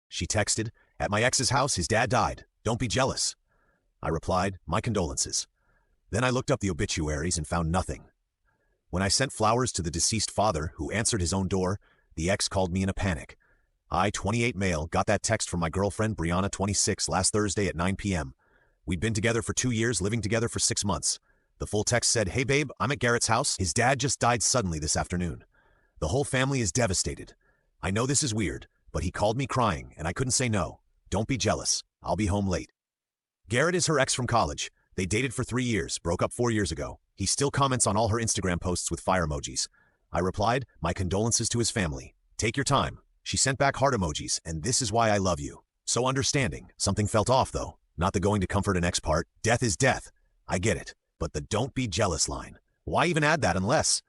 She texted, "At my ex's house, his dad died. Don't be jealous." I replied, "My condolences." Then I looked up the obituaries and found nothing. When I sent flowers to the deceased father, who answered his own door, the ex called me in a panic. I, 28 male, got that text from my girlfriend, Brianna, 26, last Thursday at 9 p.m. We'd been together for 2 years, living together for 6 months. The full text said, "Hey babe, I'm at Garrett's house. His dad just died suddenly this afternoon. The whole family is devastated. I know this is weird, but he called me crying, and I couldn't say no. Don't be jealous. I'll be home late." Garrett is her ex from college. They dated for 3 years, broke up 4 years ago. He still comments on all her Instagram posts with fire emojis. I replied, "My condolences to his family. Take your time." She sent back heart emojis, and "This is why I love you." So understanding. Something felt off though. Not the going to comfort an ex part. Death is death. I get it. But the "don't be jealous" line. Why even add that unless?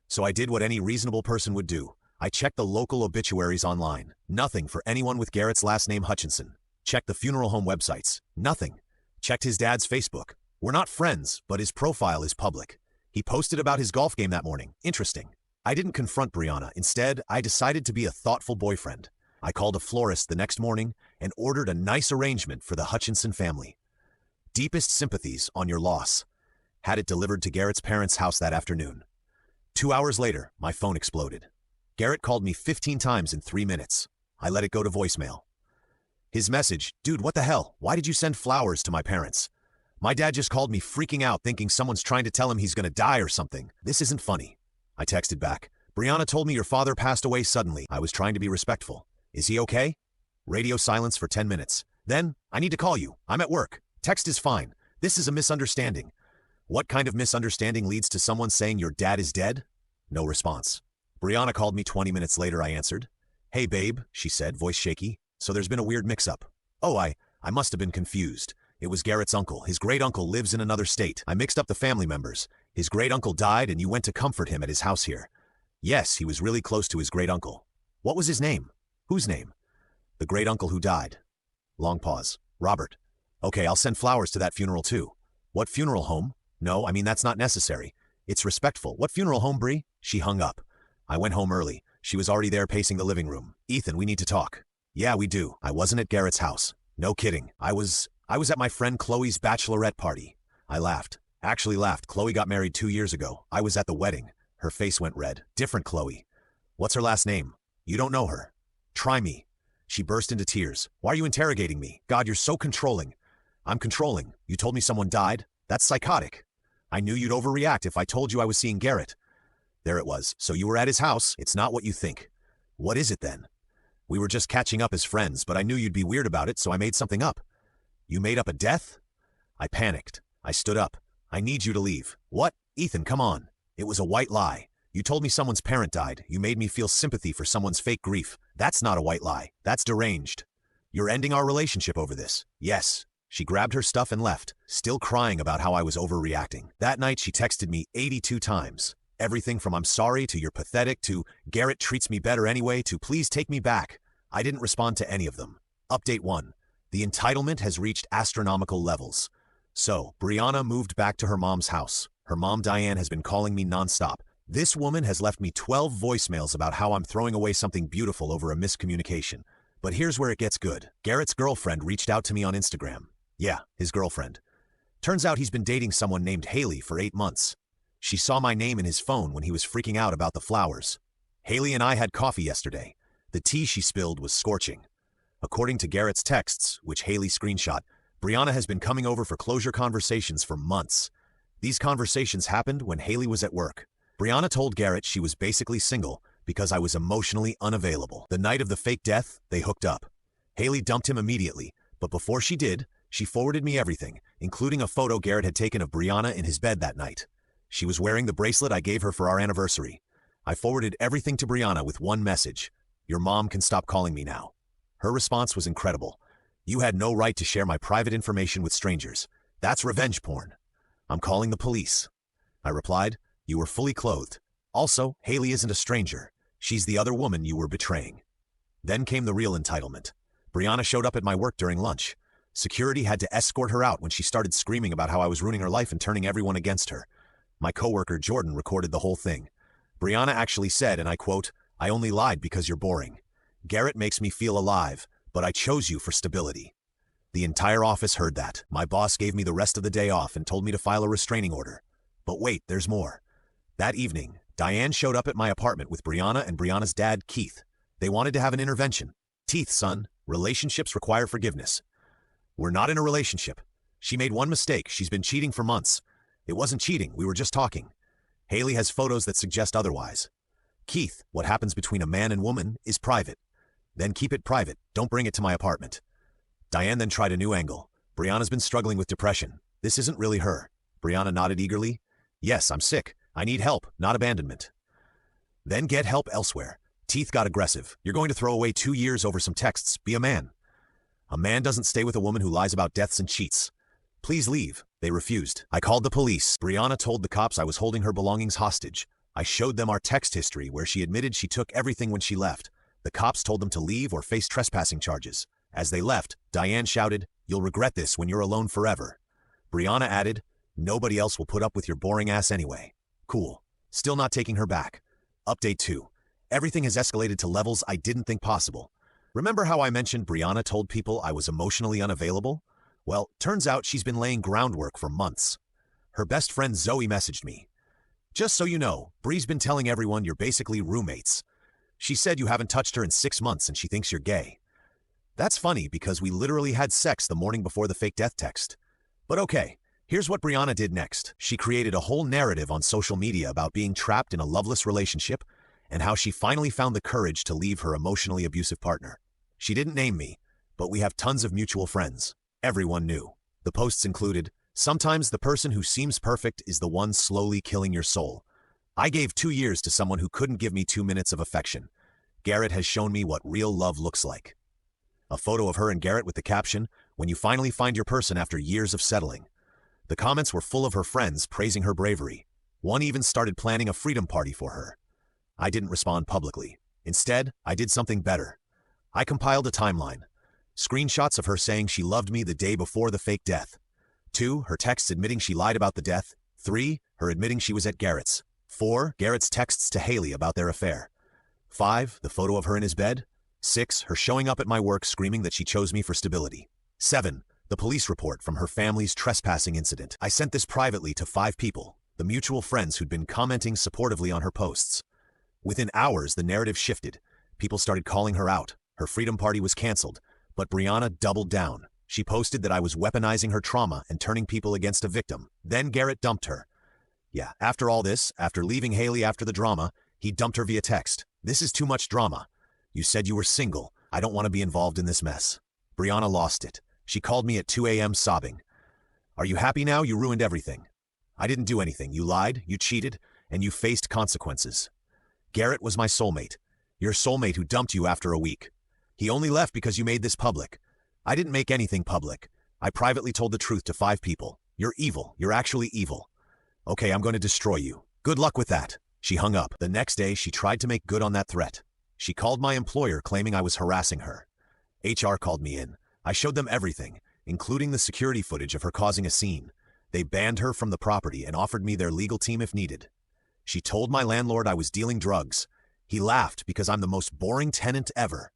So I did what any reasonable person would do. I checked the local obituaries online. Nothing for anyone with Garrett's last name Hutchinson. Checked the funeral home websites. Nothing. Checked his dad's Facebook. We're not friends, but his profile is public. He posted about his golf game that morning. Interesting. I didn't confront Brianna. Instead, I decided to be a thoughtful boyfriend. I called a florist the next morning and ordered a nice arrangement for the Hutchinson family. Deepest sympathies on your loss. Had it delivered to Garrett's parents' house that afternoon. 2 hours later, my phone exploded. Garrett called me 15 times in 3 minutes. I let it go to voicemail. His message, "Dude, what the hell? Why did you send flowers to my parents? My dad just called me freaking out thinking someone's trying to tell him he's gonna die or something. This isn't funny." I texted back, "Brianna told me your father passed away suddenly. I was trying to be respectful. Is he okay?" Radio silence for 10 minutes. Then, "I need to call you. I'm at work. Text is fine. This is a misunderstanding." What kind of misunderstanding leads to someone saying your dad is dead? No response. Brianna called me 20 minutes later, I answered. "Hey babe," she said, voice shaky. "So there's been a weird mix-up." "Oh, I must have been confused. It was Garrett's uncle. His great-uncle lives in another state. I mixed up the family members. His great-uncle died and you went to comfort him at his house here." "Yes, he was really close to his great-uncle." "What was his name?" "Whose name?" "The great-uncle who died." Long pause. "Robert." "Okay, I'll send flowers to that funeral too." "What funeral home?" "No, I mean that's not necessary. It's respectful." "What funeral home, Bree?" She hung up. I went home early. She was already there pacing the living room. "Ethan, we need to talk." "Yeah, we do. I wasn't at Garrett's house." "No kidding. I was at my friend Qley's bachelorette party." I laughed. Actually laughed. Qley got married 2 years ago. I was at the wedding. Her face went red. "Different Qley." "What's her last name?" "You don't know her." "Try me." She burst into tears. "Why are you interrogating me? God, you're so controlling." "I'm controlling. You told me someone died? That's psychotic. I knew you'd overreact if I told you I was seeing Garrett." There it was. "So you were at his house? It's not what you think." "What is it then?" "We were just catching up as friends, but I knew you'd be weird about it, so I made something up." "You made up a death?" I panicked. I stood up. "I need you to leave." "What? Ethan, come on." "It was a white lie. You told me someone's parent died. You made me feel sympathy for someone's fake grief. That's not a white lie. That's deranged. You're ending our relationship over this." "Yes." She grabbed her stuff and left, still crying about how I was overreacting. That night she texted me 82 times. Everything from "I'm sorry" to "You're pathetic" to "Garrett treats me better anyway" to "Please take me back." I didn't respond to any of them. Update 1. The entitlement has reached astronomical levels. So, Brianna moved back to her mom's house. Her mom, Diane, has been calling me nonstop. This woman has left me 12 voicemails about how I'm throwing away something beautiful over a miscommunication. But here's where it gets good. Garrett's girlfriend reached out to me on Instagram. Yeah, his girlfriend. Turns out he's been dating someone named Haley for 8 months. She saw my name in his phone when he was freaking out about the flowers. Haley and I had coffee yesterday. The tea she spilled was scorching. According to Garrett's texts, which Haley screenshot, Brianna has been coming over for closure conversations for months. These conversations happened when Haley was at work. Brianna told Garrett she was basically single because I was emotionally unavailable. The night of the fake death, they hooked up. Haley dumped him immediately, but before she did, she forwarded me everything, including a photo Garrett had taken of Brianna in his bed that night. She was wearing the bracelet I gave her for our anniversary. I forwarded everything to Brianna with one message: "Your mom can stop calling me now." Her response was incredible. "You had no right to share my private information with strangers. That's revenge porn. I'm calling the police." I replied, "You were fully clothed. Also, Haley isn't a stranger. She's the other woman you were betraying." Then came the real entitlement. Brianna showed up at my work during lunch. Security had to escort her out when she started screaming about how I was ruining her life and turning everyone against her. My coworker Jordan recorded the whole thing. Brianna actually said, and I quote, "I only lied because you're boring. Garrett makes me feel alive, but I chose you for stability. The entire office heard that. My boss gave me the rest of the day off and told me to file a restraining order. But wait, there's more. That evening, Diane showed up at my apartment with Brianna and Brianna's dad, Keith. They wanted to have an intervention. Teeth, son. Relationships require forgiveness. We're not in a relationship. She made one mistake. She's been cheating for months. It wasn't cheating. We were just talking. Haley has photos that suggest otherwise. Keith, what happens between a man and woman is private. Then keep it private. Don't bring it to my apartment. Diane then tried a new angle. Brianna's been struggling with depression. This isn't really her. Brianna nodded eagerly. Yes, I'm sick. I need help, not abandonment. Then get help elsewhere. Teeth got aggressive. You're going to throw away 2 years over some texts. Be a man. A man doesn't stay with a woman who lies about deaths and cheats. Please leave. They refused. I called the police. Brianna told the cops I was holding her belongings hostage. I showed them our text history where she admitted she took everything when she left. The cops told them to leave or face trespassing charges. As they left, Diane shouted, "You'll regret this when you're alone forever." Brianna added, "Nobody else will put up with your boring ass anyway." Cool. Still not taking her back. Update 2. Everything has escalated to levels I didn't think possible. Remember how I mentioned Brianna told people I was emotionally unavailable? Well, turns out she's been laying groundwork for months. Her best friend Zoe messaged me. "Just so you know, Bri's been telling everyone you're basically roommates. She said you haven't touched her in 6 months and she thinks you're gay." That's funny because we literally had sex the morning before the fake death text. But okay, here's what Brianna did next. She created a whole narrative on social media about being trapped in a loveless relationship and how she finally found the courage to leave her emotionally abusive partner. She didn't name me, but we have tons of mutual friends. Everyone knew. The posts included, "Sometimes the person who seems perfect is the one slowly killing your soul. I gave 2 years to someone who couldn't give me 2 minutes of affection. Garrett has shown me what real love looks like." A photo of her and Garrett with the caption, "When you finally find your person after years of settling." The comments were full of her friends praising her bravery. One even started planning a freedom party for her. I didn't respond publicly. Instead, I did something better. I compiled a timeline. Screenshots of her saying she loved me the day before the fake death. 2, her texts admitting she lied about the death. 3, her admitting she was at Garrett's. 4, Garrett's texts to Haley about their affair. 5, the photo of her in his bed. 6, her showing up at my work screaming that she chose me for stability. 7, the police report from her family's trespassing incident. I sent this privately to 5 people, the mutual friends who'd been commenting supportively on her posts. Within hours, the narrative shifted. People started calling her out. Her freedom party was canceled, but Brianna doubled down. She posted that I was weaponizing her trauma and turning people against a victim. Then Garrett dumped her. Yeah, after all this, after leaving Haley after the drama, he dumped her via text. "This is too much drama. You said you were single. I don't want to be involved in this mess." Brianna lost it. She called me at 2 a.m. sobbing. "Are you happy now? You ruined everything." "I didn't do anything. You lied, you cheated, and you faced consequences." "Garrett was my soulmate. Your soulmate who dumped you after a week. He only left because you made this public." "I didn't make anything public. I privately told the truth to 5 people. You're evil. You're actually evil. Okay, I'm going to destroy you. Good luck with that." She hung up. The next day, she tried to make good on that threat. She called my employer claiming I was harassing her. HR called me in. I showed them everything, including the security footage of her causing a scene. They banned her from the property and offered me their legal team if needed. She told my landlord I was dealing drugs. He laughed because I'm the most boring tenant ever.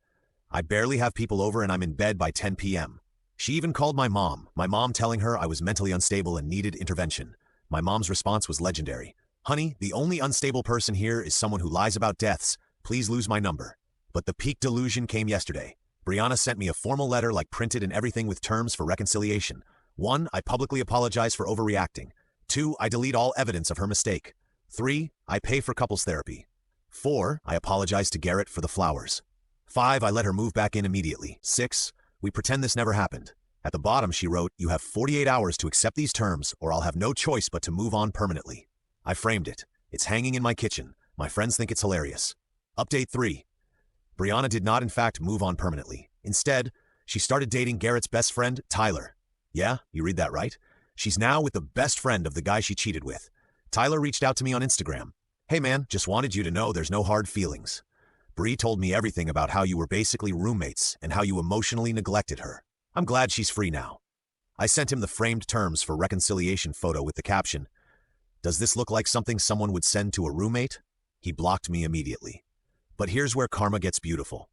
I barely have people over and I'm in bed by 10 p.m. She even called my mom telling her I was mentally unstable and needed intervention. My mom's response was legendary. "Honey, the only unstable person here is someone who lies about deaths. Please lose my number." But the peak delusion came yesterday. Brianna sent me a formal letter like printed and everything with terms for reconciliation. 1, I publicly apologize for overreacting. 2, I delete all evidence of her mistake. 3, I pay for couples therapy. 4, I apologize to Garrett for the flowers. 5, I let her move back in immediately. 6, we pretend this never happened. At the bottom she wrote, "You have 48 hours to accept these terms or I'll have no choice but to move on permanently." I framed it. It's hanging in my kitchen. My friends think it's hilarious. Update 3. Brianna did not in fact move on permanently. Instead, she started dating Garrett's best friend, Tyler. Yeah, you read that right. She's now with the best friend of the guy she cheated with. Tyler reached out to me on Instagram. "Hey man, just wanted you to know there's no hard feelings. Bree told me everything about how you were basically roommates and how you emotionally neglected her. I'm glad she's free now." I sent him the framed terms for reconciliation photo with the caption, "Does this look like something someone would send to a roommate?" He blocked me immediately. But here's where karma gets beautiful.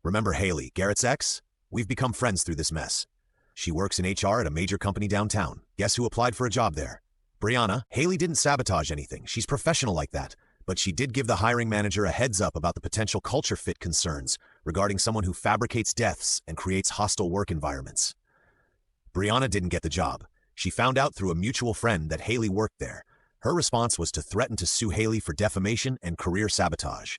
Remember Haley, Garrett's ex? We've become friends through this mess. She works in HR at a major company downtown. Guess who applied for a job there? Brianna. Haley didn't sabotage anything. She's professional like that. But she did give the hiring manager a heads up about the potential culture fit concerns regarding someone who fabricates deaths and creates hostile work environments. Brianna didn't get the job. She found out through a mutual friend that Haley worked there. Her response was to threaten to sue Haley for defamation and career sabotage.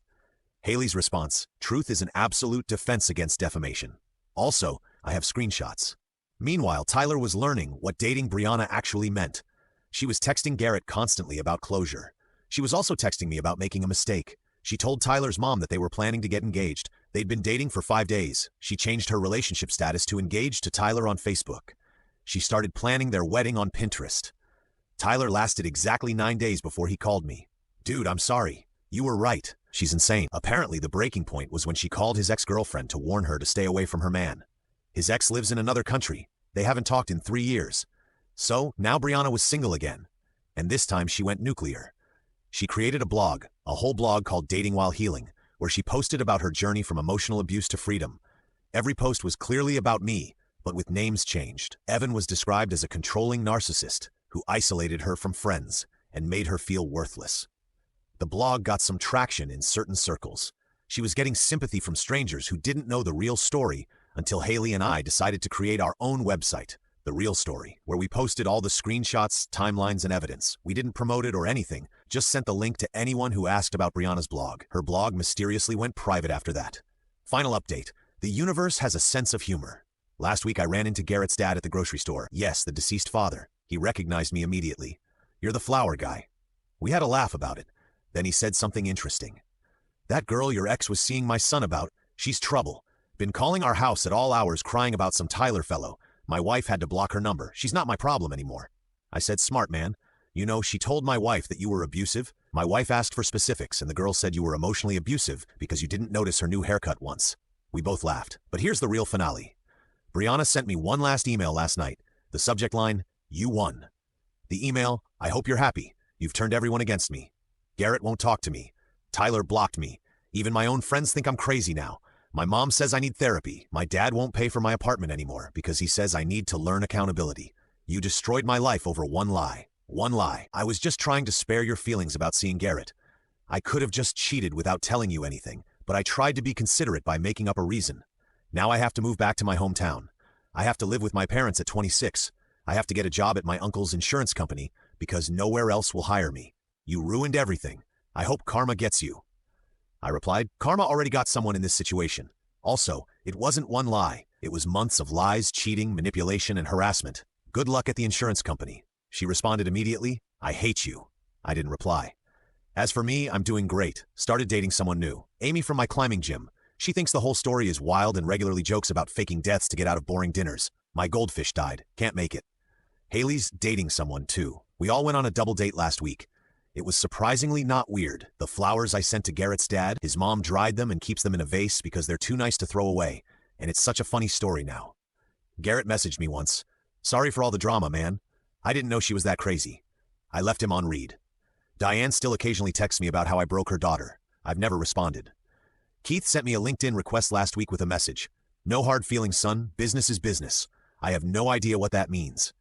Haley's response: truth is an absolute defense against defamation. Also, I have screenshots. Meanwhile, Tyler was learning what dating Brianna actually meant. She was texting Garrett constantly about closure. She was also texting me about making a mistake. She told Tyler's mom that they were planning to get engaged. They'd been dating for 5 days. She changed her relationship status to engaged to Tyler on Facebook. She started planning their wedding on Pinterest. Tyler lasted exactly 9 days before he called me. Dude, I'm sorry. You were right. She's insane. Apparently, the breaking point was when she called his ex-girlfriend to warn her to stay away from her man. His ex lives in another country. They haven't talked in 3 years. So, now Brianna was single again. And this time she went nuclear. She created a blog, a whole blog called Dating While Healing, where she posted about her journey from emotional abuse to freedom. Every post was clearly about me, but with names changed. Evan was described as a controlling narcissist who isolated her from friends and made her feel worthless. The blog got some traction in certain circles. She was getting sympathy from strangers who didn't know the real story until Haley and I decided to create our own website, The Real Story, where we posted all the screenshots, timelines, and evidence. We didn't promote it or anything, just sent the link to anyone who asked about Brianna's blog. Her blog mysteriously went private after that. Final update: the universe has a sense of humor. Last week I ran into Garrett's dad at the grocery store. Yes, the deceased father. He recognized me immediately. "You're the flower guy." We had a laugh about it. Then he said something interesting. "That girl your ex was seeing my son about, she's trouble. Been calling our house at all hours crying about some Tyler fellow. My wife had to block her number. She's not my problem anymore." I said, "Smart man. You know, she told my wife that you were abusive. My wife asked for specifics and the girl said you were emotionally abusive because you didn't notice her new haircut once." We both laughed. But here's the real finale. Brianna sent me one last email last night. The subject line: "You won." The email: "I hope you're happy. You've turned everyone against me. Garrett won't talk to me. Tyler blocked me. Even my own friends think I'm crazy now. My mom says I need therapy. My dad won't pay for my apartment anymore because he says I need to learn accountability. You destroyed my life over one lie. One lie. I was just trying to spare your feelings about seeing Garrett. I could have just cheated without telling you anything, but I tried to be considerate by making up a reason. Now I have to move back to my hometown. I have to live with my parents at 26. I have to get a job at my uncle's insurance company because nowhere else will hire me. You ruined everything. I hope karma gets you." I replied, "Karma already got someone in this situation. Also, it wasn't one lie. It was months of lies, cheating, manipulation, and harassment. Good luck at the insurance company." She responded immediately, "I hate you." I didn't reply. As for me, I'm doing great. Started dating someone new. Amy from my climbing gym. She thinks the whole story is wild and regularly jokes about faking deaths to get out of boring dinners. My goldfish died. Can't make it. Haley's dating someone too. We all went on a double date last week. It was surprisingly not weird. The flowers I sent to Garrett's dad, his mom dried them and keeps them in a vase because they're too nice to throw away. And it's such a funny story now. Garrett messaged me once. "Sorry for all the drama, man. I didn't know she was that crazy." I left him on read. Diane still occasionally texts me about how I broke her daughter. I've never responded. Keith sent me a LinkedIn request last week with a message. "No hard feelings, son. Business is business." I have no idea what that means.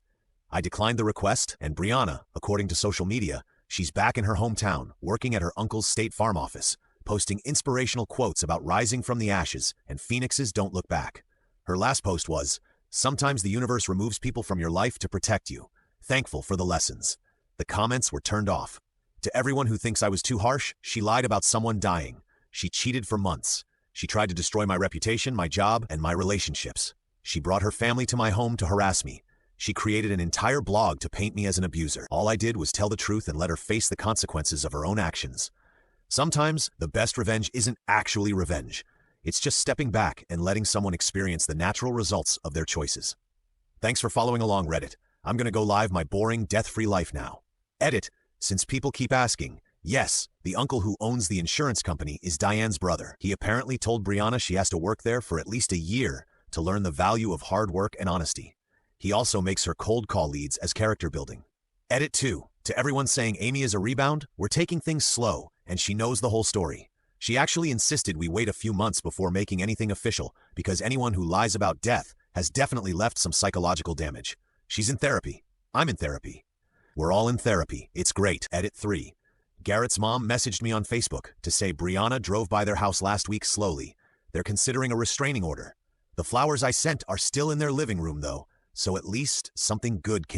I declined the request, and Brianna, according to social media, she's back in her hometown, working at her uncle's State Farm office, posting inspirational quotes about rising from the ashes and phoenixes don't look back. Her last post was, "Sometimes the universe removes people from your life to protect you. Thankful for the lessons." The comments were turned off. To everyone who thinks I was too harsh, she lied about someone dying. She cheated for months. She tried to destroy my reputation, my job, and my relationships. She brought her family to my home to harass me. She created an entire blog to paint me as an abuser. All I did was tell the truth and let her face the consequences of her own actions. Sometimes, the best revenge isn't actually revenge. It's just stepping back and letting someone experience the natural results of their choices. Thanks for following along, Reddit. I'm gonna go live my boring, death-free life now. Edit, since people keep asking. Yes, the uncle who owns the insurance company is Diane's brother. He apparently told Brianna she has to work there for at least a year to learn the value of hard work and honesty. He also makes her cold call leads as character building. Edit 2. To everyone saying Amy is a rebound, we're taking things slow, and she knows the whole story. She actually insisted we wait a few months before making anything official because anyone who lies about death has definitely left some psychological damage. She's in therapy. I'm in therapy. We're all in therapy. It's great. Edit 3. Garrett's mom messaged me on Facebook to say Brianna drove by their house last week slowly. They're considering a restraining order. The flowers I sent are still in their living room though, so at least something good came.